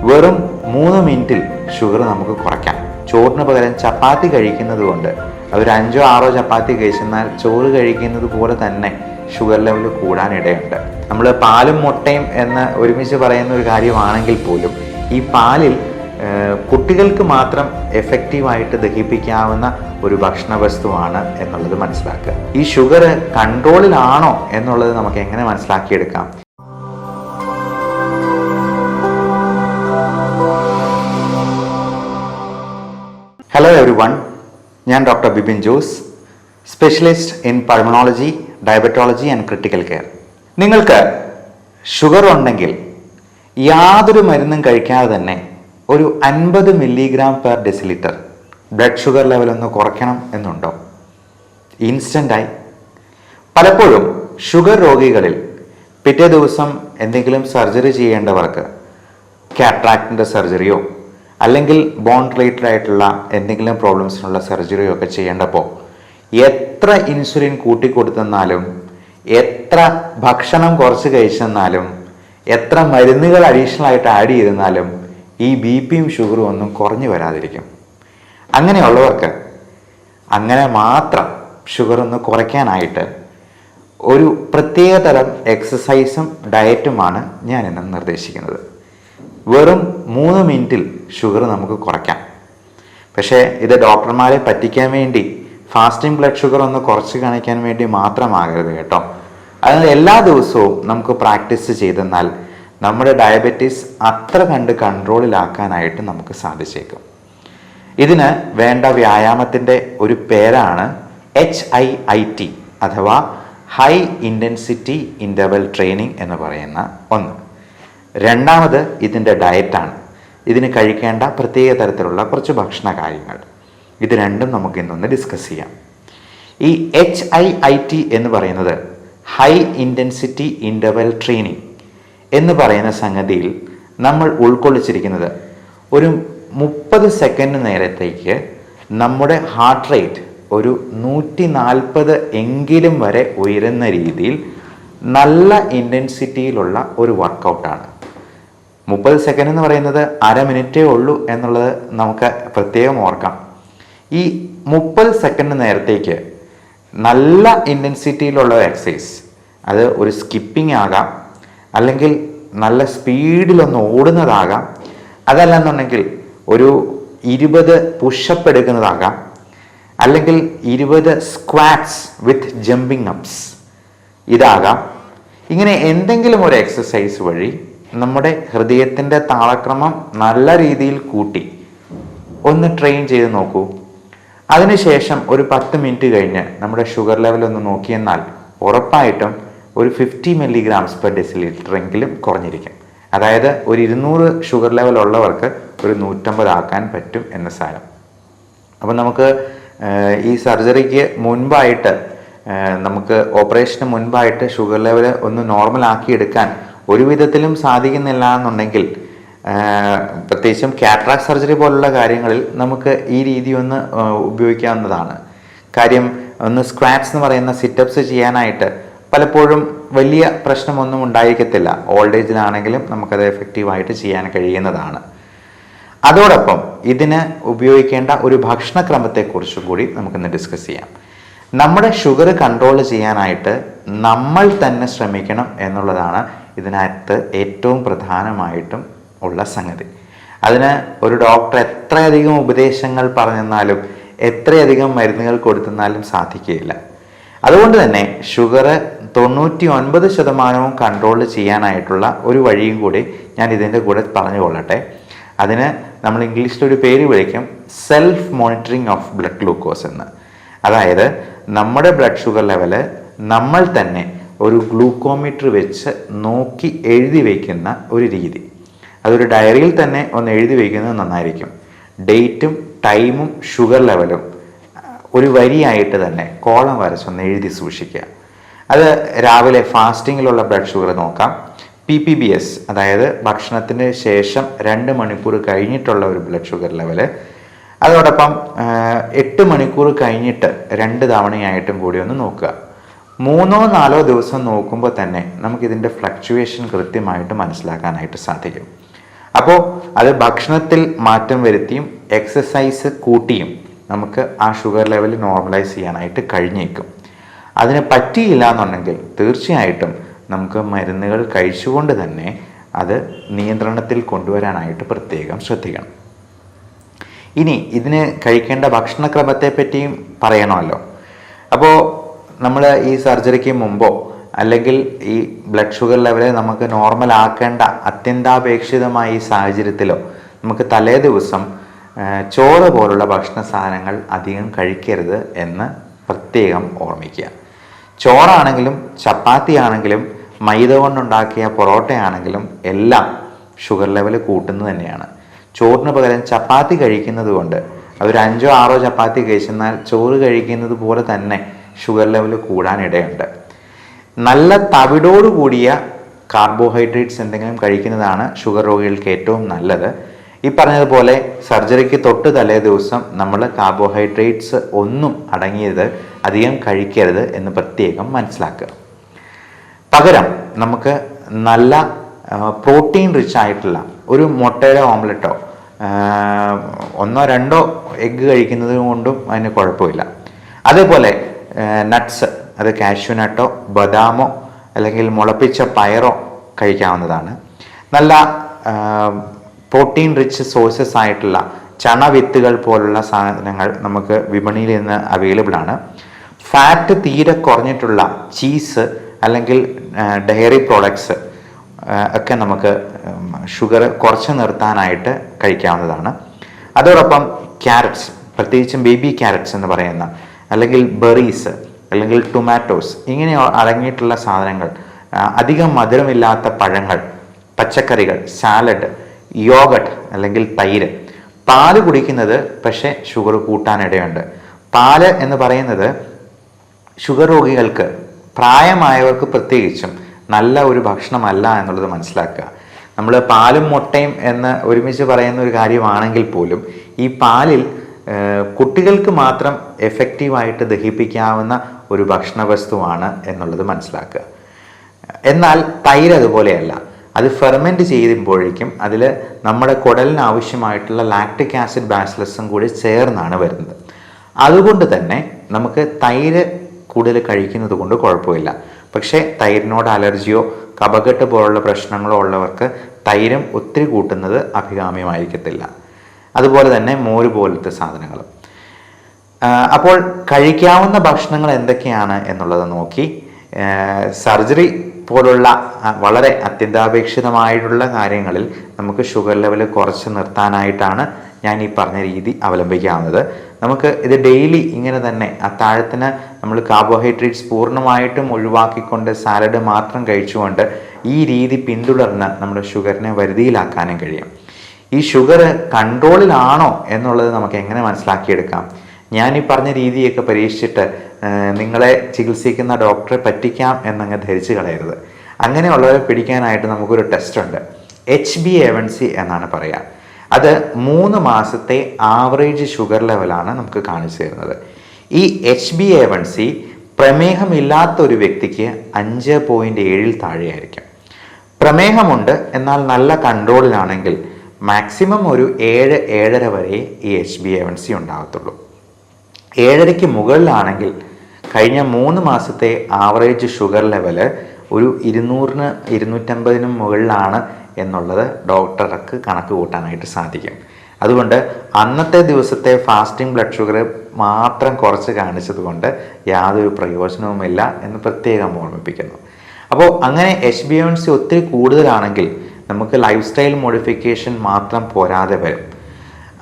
വെറും 3 മിനിറ്റിൽ ഷുഗർ നമുക്ക് കുറയ്ക്കാം. ചോറിന് പകരം ചപ്പാത്തി കഴിക്കുന്നത് കൊണ്ട് ഒരു 5-6 ചപ്പാത്തി കഴിച്ചെന്നാൽ ചോറ് കഴിക്കുന്നത് പോലെ തന്നെ ഷുഗർ ലെവൽ കൂടാനിടയുണ്ട്. നമ്മൾ പാലും മുട്ടയും എന്ന് ഒരുമിച്ച് പറയുന്ന ഒരു കാര്യമാണെങ്കിൽ പോലും ഈ പാലിൽ കുട്ടികൾക്ക് മാത്രം എഫക്റ്റീവായിട്ട് ദഹിപ്പിക്കാവുന്ന ഒരു ഭക്ഷണ വസ്തുവാണ് എന്നുള്ളത് മനസ്സിലാക്കുക. ഈ ഷുഗർ കൺട്രോളിലാണോ എന്നുള്ളത് നമുക്ക് എങ്ങനെ മനസ്സിലാക്കിയെടുക്കാം? ഹലോ എവരിവൺ, ഞാൻ doctor Bipin Jose, specialist in pulmonology, diabetology and critical care. നിങ്ങൾക്ക് ഷുഗർ ഉണ്ടെങ്കിൽ യാതൊരു മരുന്നും കഴിക്കാതെ തന്നെ ഒരു 50 milligram per decilitre blood sugar level ഒന്ന് കുറയ്ക്കണം എന്നുണ്ടോ? ഇൻസ്റ്റൻ്റായി. പലപ്പോഴും ഷുഗർ രോഗികളിൽ പിറ്റേ ദിവസം എന്തെങ്കിലും സർജറി ചെയ്യേണ്ടവർക്ക് കാട്രാക്റ്റിൻ്റെ സർജറിയോ അല്ലെങ്കിൽ ബോൺ റിലേറ്റഡ് ആയിട്ടുള്ള എന്തെങ്കിലും പ്രോബ്ലംസിനുള്ള സർജറിയോ ഒക്കെ ചെയ്യേണ്ടപ്പോൾ എത്ര ഇൻസുലിൻ കൂട്ടിക്കൊടുത്തെന്നാലും, എത്ര ഭക്ഷണം കുറച്ച് കഴിച്ചെന്നാലും, എത്ര മരുന്നുകൾ അഡീഷണൽ ആയിട്ട് ആഡ് ചെയ്തെന്നാലും ഈ ബി പിയും ഷുഗറും ഒന്നും കുറഞ്ഞു വരാതിരിക്കും. അങ്ങനെയുള്ളവർക്ക് അങ്ങനെ മാത്രം ഷുഗർ ഒന്ന് കുറയ്ക്കാനായിട്ട് ഒരു പ്രത്യേക തരം എക്സസൈസും ഡയറ്റുമാണ് ഞാനിന്ന് നിർദ്ദേശിക്കുന്നത്. വെറും 3 മിനിറ്റിൽ ഷുഗർ നമുക്ക് കുറയ്ക്കാം. പക്ഷേ ഇത് ഡോക്ടർമാരെ പറ്റിക്കാൻ വേണ്ടി ഫാസ്റ്റിംഗ് ബ്ലഡ് ഷുഗർ ഒന്ന് കുറച്ച് കാണിക്കാൻ വേണ്ടി മാത്രമാകരുത് കേട്ടോ. അതിനാൽ എല്ലാ ദിവസവും നമുക്ക് പ്രാക്ടീസ് ചെയ്തെന്നാൽ നമ്മുടെ ഡയബറ്റീസ് അത്ര കണ്ട് കൺട്രോളിലാക്കാനായിട്ട് നമുക്ക് സാധിച്ചേക്കും. ഇതിന് വേണ്ട വ്യായാമത്തിൻ്റെ ഒരു പേരാണ് HIIT അഥവാ ഹൈ ഇൻറ്റൻസിറ്റി ഇൻ്റർവൽ ട്രെയിനിങ് എന്ന് പറയുന്ന ഒന്ന്. രണ്ടാമത് ഇതിൻ്റെ ഡയറ്റാണ്. ഇതിന് കഴിക്കേണ്ട പ്രത്യേക തരത്തിലുള്ള കുറച്ച് ഭക്ഷണ കാര്യങ്ങൾ. ഇത് രണ്ടും നമുക്ക് ഇന്നൊന്ന് ഡിസ്കസ് ചെയ്യാം. ഈ HIIT എന്ന് പറയുന്നത് ഹൈ ഇൻറ്റൻസിറ്റി ഇൻ്റർവൽ ട്രെയിനിങ് എന്ന് പറയുന്ന സംഗതിയിൽ നമ്മൾ ഉൾക്കൊള്ളിച്ചിരിക്കുന്നത് ഒരു 30 സെക്കൻഡ് നേരത്തേക്ക് നമ്മുടെ ഹാർട്ട് റേറ്റ് ഒരു 140 എങ്കിലും വരെ ഉയരുന്ന രീതിയിൽ നല്ല ഇൻറ്റൻസിറ്റിയിലുള്ള ഒരു വർക്കൗട്ടാണ്. 30 സെക്കൻഡ് എന്ന് പറയുന്നത് അര മിനിറ്റേ ഉള്ളൂ എന്നുള്ളത് നമുക്ക് പ്രത്യേകം ഓർക്കാം. ഈ 30 സെക്കൻഡ് നേരത്തേക്ക് നല്ല ഇൻറ്റൻസിറ്റിയിലുള്ള എക്സസൈസ്, അത് ഒരു സ്കിപ്പിംഗ് ആകാം, അല്ലെങ്കിൽ നല്ല സ്പീഡിലൊന്ന് ഓടുന്നതാകാം, അതല്ലെന്നുണ്ടെങ്കിൽ ഒരു 20 പുഷപ്പ് എടുക്കുന്നതാകാം, അല്ലെങ്കിൽ 20 സ്ക്വാറ്റ്സ് വിത്ത് ജമ്പിങ് അപ്സ് ഇതാകാം. ഇങ്ങനെ എന്തെങ്കിലും ഒരു എക്സസൈസ് വഴി നമ്മുടെ ഹൃദയത്തിൻ്റെ താളക്രമം നല്ല രീതിയിൽ കൂട്ടി ഒന്ന് ട്രെയിൻ ചെയ്ത് നോക്കൂ. അതിനുശേഷം ഒരു 10 മിനിറ്റ് കഴിഞ്ഞ് നമ്മുടെ ഷുഗർ ലെവൽ ഒന്ന് നോക്കിയെന്നാൽ ഉറപ്പായിട്ടും ഒരു 50 മില്ലിഗ്രാംസ് പെർ ഡെസിലിറ്റർ എങ്കിലും കുറഞ്ഞിരിക്കും. അതായത് ഒരു 200 ഷുഗർ ലെവൽ ഉള്ളവർക്ക് ഒരു 150 ആക്കാൻ പറ്റും എന്ന സാരം. അപ്പം നമുക്ക് ഈ സർജറിക്ക് മുൻപായിട്ട്, നമുക്ക് ഓപ്പറേഷന് മുൻപായിട്ട് ഷുഗർ ലെവൽ ഒന്ന് നോർമൽ ആക്കിയെടുക്കാൻ ഒരു വിധത്തിലും സാധിക്കുന്നില്ല എന്നുണ്ടെങ്കിൽ, പ്രത്യേകിച്ചും കാട്രാക്ട് സർജറി പോലുള്ള കാര്യങ്ങളിൽ നമുക്ക് ഈ രീതി ഒന്ന് ഉപയോഗിക്കാവുന്നതാണ്. കാര്യം ഒന്ന് സ്ക്വാറ്റ്സ് എന്ന് പറയുന്ന സിറ്റപ്സ് ചെയ്യാനായിട്ട് പലപ്പോഴും വലിയ പ്രശ്നമൊന്നും ഉണ്ടായിരിക്കത്തില്ല. ഓൾഡ് ഏജിലാണെങ്കിലും നമുക്കത് എഫക്റ്റീവായിട്ട് ചെയ്യാൻ കഴിയുന്നതാണ്. അതോടൊപ്പം ഇതിന് ഉപയോഗിക്കേണ്ട ഒരു ഭക്ഷണക്രമത്തെക്കുറിച്ചും കൂടി നമുക്കിന്ന് ഡിസ്കസ് ചെയ്യാം. നമ്മുടെ ഷുഗർ കൺട്രോൾ ചെയ്യാനായിട്ട് നമ്മൾ തന്നെ ശ്രമിക്കണം എന്നുള്ളതാണ് ഇതിനകത്ത് ഏറ്റവും പ്രധാനമായിട്ടും ഉള്ള സംഗതി. അതിന് ഒരു ഡോക്ടർ എത്രയധികം ഉപദേശങ്ങൾ പറഞ്ഞെന്നാലും എത്രയധികം മരുന്നുകൾ കൊടുത്തെന്നാലും സാധിക്കുകയില്ല. അതുകൊണ്ട് തന്നെ ഷുഗർ 99% കൺട്രോൾ ചെയ്യാനായിട്ടുള്ള ഒരു വഴിയും കൂടി ഞാൻ ഇതിൻ്റെ കൂടെ പറഞ്ഞു കൊള്ളട്ടെ. അതിന് നമ്മൾ ഇംഗ്ലീഷിലൊരു പേര് വിളിക്കും self monitoring of blood glucose എന്ന്. അതായത് നമ്മുടെ ബ്ലഡ് ഷുഗർ ലെവല് നമ്മൾ തന്നെ ഒരു ഗ്ലൂക്കോമീറ്റർ വെച്ച് നോക്കി എഴുതി വയ്ക്കുന്ന ഒരു രീതി. അതൊരു ഡയറിയിൽ തന്നെ ഒന്ന് എഴുതി വയ്ക്കുന്നത് നന്നായിരിക്കും. ഡേറ്റും ടൈമും ഷുഗർ ലെവലും ഒരു വരിയായിട്ട് തന്നെ കോളം വരച്ചൊന്ന് എഴുതി സൂക്ഷിക്കുക. അത് രാവിലെ ഫാസ്റ്റിങ്ങിലുള്ള ബ്ലഡ് ഷുഗർ നോക്കാം. PPBS, അതായത് ഭക്ഷണത്തിന് ശേഷം 2 മണിക്കൂർ കഴിഞ്ഞിട്ടുള്ള ഒരു ബ്ലഡ് ഷുഗർ ലെവല്. അതോടൊപ്പം 8 മണിക്കൂർ കഴിഞ്ഞിട്ട് 2 തവണയായിട്ടും കൂടി ഒന്ന് നോക്കുക. 3-4 ദിവസം നോക്കുമ്പോൾ തന്നെ നമുക്കിതിൻ്റെ ഫ്ലക്ച്വേഷൻ കൃത്യമായിട്ട് മനസ്സിലാക്കാനായിട്ട് സാധിക്കും. അപ്പോൾ അത് ഭക്ഷണത്തിൽ മാറ്റം വരുത്തിയും എക്സസൈസ് കൂട്ടിയും നമുക്ക് ആ ഷുഗർ ലെവൽ നോർമലൈസ് ചെയ്യാനായിട്ട് കഴിഞ്ഞേക്കും. അതിന് പറ്റിയില്ല എന്നുണ്ടെങ്കിൽ തീർച്ചയായിട്ടും നമുക്ക് മരുന്നുകൾ കഴിച്ചുകൊണ്ട് തന്നെ അത് നിയന്ത്രണത്തിൽ കൊണ്ടുവരാനായിട്ട് പ്രത്യേകം ശ്രദ്ധിക്കണം. ഇനി ഇതിന് കഴിക്കേണ്ട ഭക്ഷണക്രമത്തെ പറ്റിയും പറയണമല്ലോ. അപ്പോൾ നമ്മൾ ഈ സർജറിക്ക് മുമ്പോ അല്ലെങ്കിൽ ഈ ബ്ലഡ് ഷുഗർ ലെവല് നമുക്ക് നോർമൽ ആക്കേണ്ട അത്യന്താപേക്ഷിതമായ ഈ സാഹചര്യത്തിലോ നമുക്ക് തലേ ദിവസം ചോറ് പോലുള്ള ഭക്ഷണ സാധനങ്ങൾ അധികം കഴിക്കരുത് എന്ന് പ്രത്യേകം ഓർമ്മിക്കുക. ചോറാണെങ്കിലും ചപ്പാത്തി ആണെങ്കിലും മൈദ കൊണ്ടുണ്ടാക്കിയ പൊറോട്ടയാണെങ്കിലും എല്ലാം ഷുഗർ ലെവൽ കൂട്ടുന്നത് തന്നെയാണ്. ചോറിന് പകരം ചപ്പാത്തി കഴിക്കുന്നത് കൊണ്ട് അതൊരു 5 or 6 ചപ്പാത്തി കഴിച്ചെന്നാൽ ചോറ് കഴിക്കുന്നത് പോലെ തന്നെ ഷുഗർ ലെവൽ കൂടാനിടയുണ്ട്. നല്ല തവിടോട് കൂടിയ കാർബോഹൈഡ്രേറ്റ്സ് എന്തെങ്കിലും കഴിക്കുന്നതാണ് ഷുഗർ രോഗികൾക്ക് ഏറ്റവും നല്ലത്. ഈ പറഞ്ഞതുപോലെ സർജറിക്ക് തൊട്ട് തലേ ദിവസം നമ്മൾ കാർബോഹൈഡ്രേറ്റ്സ് ഒന്നും അടങ്ങിയത് അധികം കഴിക്കരുത് എന്ന് പ്രത്യേകം മനസ്സിലാക്കുക. പകരം നമുക്ക് നല്ല പ്രോട്ടീൻ റിച്ച് ആയിട്ടുള്ള ഒരു മുട്ടയുടെ ഓംലെറ്റോ 1 or 2 എഗ്ഗ് കഴിക്കുന്നത് കൊണ്ടും അതിന് കുഴപ്പമില്ല. അതേപോലെ നട്ട്സ്, അത് കാഷ്യൂ നട്ടോ ബദാമോ അല്ലെങ്കിൽ മുളപ്പിച്ച പയറോ കഴിക്കാവുന്നതാണ്. നല്ല പ്രോട്ടീൻ റിച്ച് സോഴ്സസ് ആയിട്ടുള്ള ചണവിത്തുകൾ പോലുള്ള സാധനങ്ങൾ നമുക്ക് വിപണിയിൽ നിന്ന് അവൈലബിൾ ആണ്. ഫാറ്റ് തീരെ കുറഞ്ഞിട്ടുള്ള ചീസ് അല്ലെങ്കിൽ ഡയറി പ്രോഡക്ട്സ് ഒക്കെ നമുക്ക് ഷുഗർ കുറച്ച് നിർത്താനായിട്ട് കഴിക്കാവുന്നതാണ്. അതോടൊപ്പം ക്യാരറ്റ്സ്, പ്രത്യേകിച്ചും ബേബി ക്യാരറ്റ്സ് എന്ന് പറയുന്ന, അല്ലെങ്കിൽ ബെറീസ്, അല്ലെങ്കിൽ ടൊമാറ്റോസ്, ഇങ്ങനെ അടങ്ങിയിട്ടുള്ള സാധനങ്ങൾ, അധികം മധുരമില്ലാത്ത പഴങ്ങൾ, പച്ചക്കറികൾ, സാലഡ്, യോഗട്ട് അല്ലെങ്കിൽ തൈര്. പാല് കുടിക്കുന്നത് പക്ഷേ ഷുഗർ കൂട്ടാനിടയുണ്ട്. പാല് എന്ന് പറയുന്നത് ഷുഗർ രോഗികൾക്ക്, പ്രായമായവർക്ക് പ്രത്യേകിച്ചും നല്ല ഒരു ഭക്ഷണമല്ല എന്നുള്ളത് മനസ്സിലാക്കുക. നമ്മൾ പാലും മുട്ടയും എന്ന് ഒരുമിച്ച് പറയുന്ന ഒരു കാര്യമാണെങ്കിൽ പോലും ഈ പാലിൽ കുട്ടികൾക്ക് മാത്രം എഫക്റ്റീവായിട്ട് ദഹിപ്പിക്കാവുന്ന ഒരു ഭക്ഷണ വസ്തുവാണ് എന്നുള്ളത് മനസ്സിലാക്കുക. എന്നാൽ തൈര് അതുപോലെയല്ല. അത് ഫെർമെൻറ്റ് ചെയ്യുമ്പോഴേക്കും അതിൽ നമ്മുടെ കുടലിന് ആവശ്യമായിട്ടുള്ള ലാക്റ്റിക് ആസിഡ് ബാസിലസും കൂടി ചേർന്നാണ് വരുന്നത്. അതുകൊണ്ട് തന്നെ നമുക്ക് തൈര് കൂടുതൽ കഴിക്കുന്നത് കൊണ്ട് കുഴപ്പമില്ല. പക്ഷേ തൈരിനോട് അലർജിയോ കഫക്കെട്ട് പോലുള്ള പ്രശ്നങ്ങളോ ഉള്ളവർക്ക് തൈരും ഒത്തിരി കൂട്ടുന്നത് അഭികാമ്യമായിരിക്കത്തില്ല. അതുപോലെ തന്നെ മോര് പോലത്തെ സാധനങ്ങൾ. അപ്പോൾ കഴിക്കാവുന്ന ഭക്ഷണങ്ങൾ എന്തൊക്കെയാണ് എന്നുള്ളത് നോക്കി സർജറി പോലുള്ള വളരെ അത്യന്താപേക്ഷിതമായിട്ടുള്ള കാര്യങ്ങളിൽ നമുക്ക് ഷുഗർ ലെവൽ കുറച്ച് നിർത്താനായിട്ടാണ് ഞാൻ ഈ പറഞ്ഞ രീതി അവലംബിക്കാവുന്നത്. നമുക്ക് ഇത് ഡെയിലി ഇങ്ങനെ തന്നെ അത്താഴത്തിന് നമ്മൾ കാർബോഹൈഡ്രേറ്റ്സ് പൂർണ്ണമായിട്ടും ഒഴിവാക്കിക്കൊണ്ട് സാലഡ് മാത്രം കഴിച്ചുകൊണ്ട് ഈ രീതി പിന്തുടർന്ന് നമ്മുടെ ഷുഗറിനെ വരുതിയിലാക്കാനും കഴിയും. ഈ ഷുഗർ കൺട്രോളിലാണോ എന്നുള്ളത് നമുക്ക് എങ്ങനെ മനസ്സിലാക്കിയെടുക്കാം? ഞാൻ ഈ പറഞ്ഞ രീതിയൊക്കെ പരീക്ഷിച്ചിട്ട് നിങ്ങളെ ചികിത്സിക്കുന്ന ഡോക്ടറെ പറ്റിക്കാം എന്നങ്ങ് ധരിച്ചു കളയരുത്. അങ്ങനെയുള്ളവരെ പിടിക്കാനായിട്ട് നമുക്കൊരു ടെസ്റ്റ് ഉണ്ട്. HbA1c എന്നാണ് പറയുക. അത് 3 മാസത്തെ ആവറേജ് ഷുഗർ ലെവലാണ് നമുക്ക് കാണിച്ചു തരുന്നത്. ഈ HbA1c പ്രമേഹമില്ലാത്ത ഒരു വ്യക്തിക്ക് 5.7 താഴെയായിരിക്കും. പ്രമേഹമുണ്ട് എന്നാൽ നല്ല കൺട്രോളിലാണെങ്കിൽ മാക്സിമം ഒരു 7-7.5 വരെ ഈ HbA1c ഉണ്ടാകത്തുള്ളൂ. 7.5ക്ക് മുകളിലാണെങ്കിൽ കഴിഞ്ഞ 3 മാസത്തെ ആവറേജ് ഷുഗർ ലെവല് ഒരു 200-250 മുകളിലാണ് എന്നുള്ളത് ഡോക്ടർക്ക് കണക്ക് കൂട്ടാനായിട്ട് സാധിക്കും. അതുകൊണ്ട് അന്നത്തെ ദിവസത്തെ ഫാസ്റ്റിംഗ് ബ്ലഡ് ഷുഗർ മാത്രം കുറച്ച് കാണിച്ചത് കൊണ്ട് യാതൊരു പ്രയോജനവുമില്ല എന്ന് പ്രത്യേകം ഓർമ്മിപ്പിക്കുന്നു. അപ്പോൾ അങ്ങനെ HbA1c ഒത്തിരി കൂടുതലാണെങ്കിൽ നമുക്ക് ലൈഫ് സ്റ്റൈൽ മോഡിഫിക്കേഷൻ മാത്രം പോരാതെ വരും.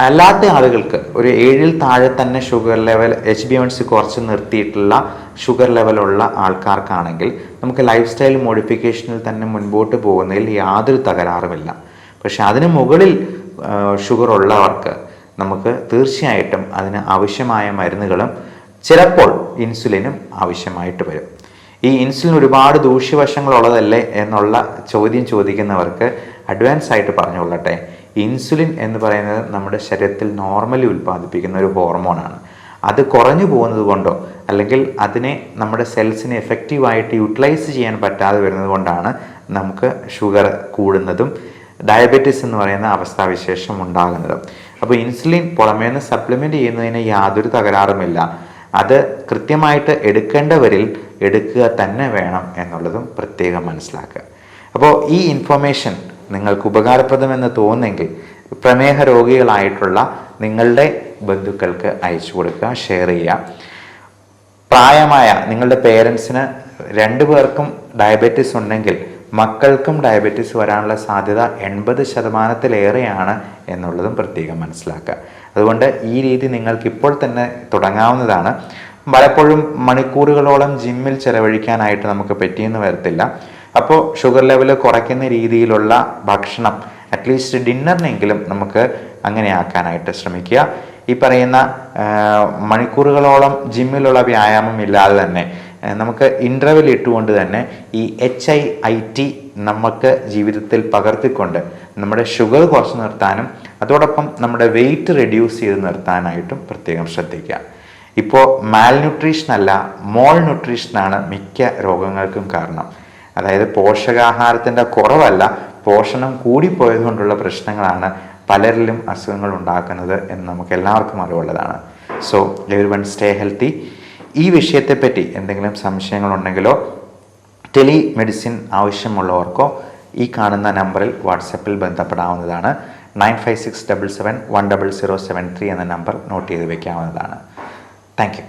അല്ലാത്ത ആളുകൾക്ക് ഒരു 7ൽ താഴെ തന്നെ ഷുഗർ ലെവൽ HbA1c കുറച്ച് നിർത്തിയിട്ടുള്ള ഷുഗർ ലെവലുള്ള ആൾക്കാർക്കാണെങ്കിൽ നമുക്ക് ലൈഫ് സ്റ്റൈൽ മോഡിഫിക്കേഷനിൽ തന്നെ മുൻപോട്ട് പോകുന്നതിൽ യാതൊരു തകരാറുമില്ല. പക്ഷെ അതിന് മുകളിൽ ഷുഗർ ഉള്ളവർക്ക് നമുക്ക് തീർച്ചയായിട്ടും അതിന് ആവശ്യമായ മരുന്നുകളും ചിലപ്പോൾ ഇൻസുലിനും ആവശ്യമായിട്ട് വരും. ഈ ഇൻസുലിൻ ഒരുപാട് ദൂഷ്യവശങ്ങളുള്ളതല്ലേ എന്നുള്ള ചോദ്യം ചോദിക്കുന്നവർക്ക് അഡ്വാൻസ് ആയിട്ട് പറഞ്ഞുകൊള്ളട്ടെ, ഇൻസുലിൻ എന്ന് പറയുന്നത് നമ്മുടെ ശരീരത്തിൽ നോർമലി ഉൽപ്പാദിപ്പിക്കുന്ന ഒരു ഹോർമോണാണ്. അത് കുറഞ്ഞു പോകുന്നത് കൊണ്ടോ അല്ലെങ്കിൽ അതിനെ നമ്മുടെ സെൽസിനെ എഫക്റ്റീവായിട്ട് യൂട്ടിലൈസ് ചെയ്യാൻ പറ്റാതെ വരുന്നത് കൊണ്ടാണ് നമുക്ക് ഷുഗർ കൂടുന്നതും ഡയബറ്റീസ് എന്ന് പറയുന്ന അവസ്ഥാവിശേഷം ഉണ്ടാകുന്നത്. അപ്പോൾ ഇൻസുലിൻ പുറമേ നിന്ന് സപ്ലിമെൻ്റ് ചെയ്യുന്നതിന് യാതൊരു തകരാറുമില്ല. അത് കൃത്യമായിട്ട് എടുക്കേണ്ടവരിൽ എടുക്കുക തന്നെ വേണം എന്നുള്ളതും പ്രത്യേകം മനസ്സിലാക്കുക. അപ്പോൾ ഈ ഇൻഫർമേഷൻ നിങ്ങൾക്ക് ഉപകാരപ്രദമെന്ന് തോന്നുന്നെങ്കിൽ പ്രമേഹ രോഗികളായിട്ടുള്ള നിങ്ങളുടെ ബന്ധുക്കൾക്ക് അയച്ചു കൊടുക്കുക, ഷെയർ ചെയ്യുക. പ്രായമായ നിങ്ങളുടെ പേരൻസിന് 2 പേർക്കും ഡയബറ്റീസ് ഉണ്ടെങ്കിൽ മക്കൾക്കും ഡയബറ്റീസ് വരാനുള്ള സാധ്യത 80% എന്നുള്ളതും പ്രത്യേകം മനസ്സിലാക്കുക. അതുകൊണ്ട് ഈ രീതി നിങ്ങൾക്ക് ഇപ്പോൾ തന്നെ തുടങ്ങാവുന്നതാണ്. പലപ്പോഴും മണിക്കൂറുകളോളം ജിമ്മിൽ ചെലവഴിക്കാനായിട്ട് നമുക്ക് പറ്റിയെന്ന് വരത്തില്ല. അപ്പോൾ ഷുഗർ ലെവൽ കുറയ്ക്കുന്ന രീതിയിലുള്ള ഭക്ഷണം അറ്റ്ലീസ്റ്റ് ഡിന്നറിനെങ്കിലും നമുക്ക് അങ്ങനെ ആക്കാനായിട്ട് ശ്രമിക്കുക. ഈ പറയുന്ന മണിക്കൂറുകളോളം ജിമ്മിലുള്ള വ്യായാമം ഇല്ലാതെ തന്നെ നമുക്ക് ഇൻ്റർവെൽ ഇട്ടുകൊണ്ട് തന്നെ ഈ HIIT നമുക്ക് ജീവിതത്തിൽ പകർത്തിക്കൊണ്ട് നമ്മുടെ ഷുഗർ കുറച്ച് നിർത്താനും അതോടൊപ്പം നമ്മുടെ വെയിറ്റ് റെഡ്യൂസ് ചെയ്ത് നിർത്താനായിട്ടും പ്രത്യേകം ശ്രദ്ധിക്കുക. ഇപ്പോൾ മാൽന്യൂട്രീഷൻ അല്ല, മോൾ ന്യൂട്രീഷനാണ് മിക്ക രോഗങ്ങൾക്കും കാരണം. അതായത് പോഷകാഹാരത്തിൻ്റെ കുറവല്ല, പോഷണം കൂടിപ്പോയതുകൊണ്ടുള്ള പ്രശ്നങ്ങളാണ് പലരിലും അസുഖങ്ങൾ ഉണ്ടാക്കുന്നത് എന്ന് നമുക്ക് എല്ലാവർക്കും അറിവുള്ളതാണ്. So everyone stay healthy. ഈ വിഷയത്തെപ്പറ്റി എന്തെങ്കിലും സംശയങ്ങളുണ്ടെങ്കിലോ ടെലിമെഡിസിൻ ആവശ്യമുള്ളവർക്കോ ഈ കാണുന്ന നമ്പറിൽ വാട്സപ്പിൽ ബന്ധപ്പെടാവുന്നതാണ്. 9567710073 എന്ന നമ്പർ നോട്ട് ചെയ്ത് വയ്ക്കാവുന്നതാണ്. Thank you.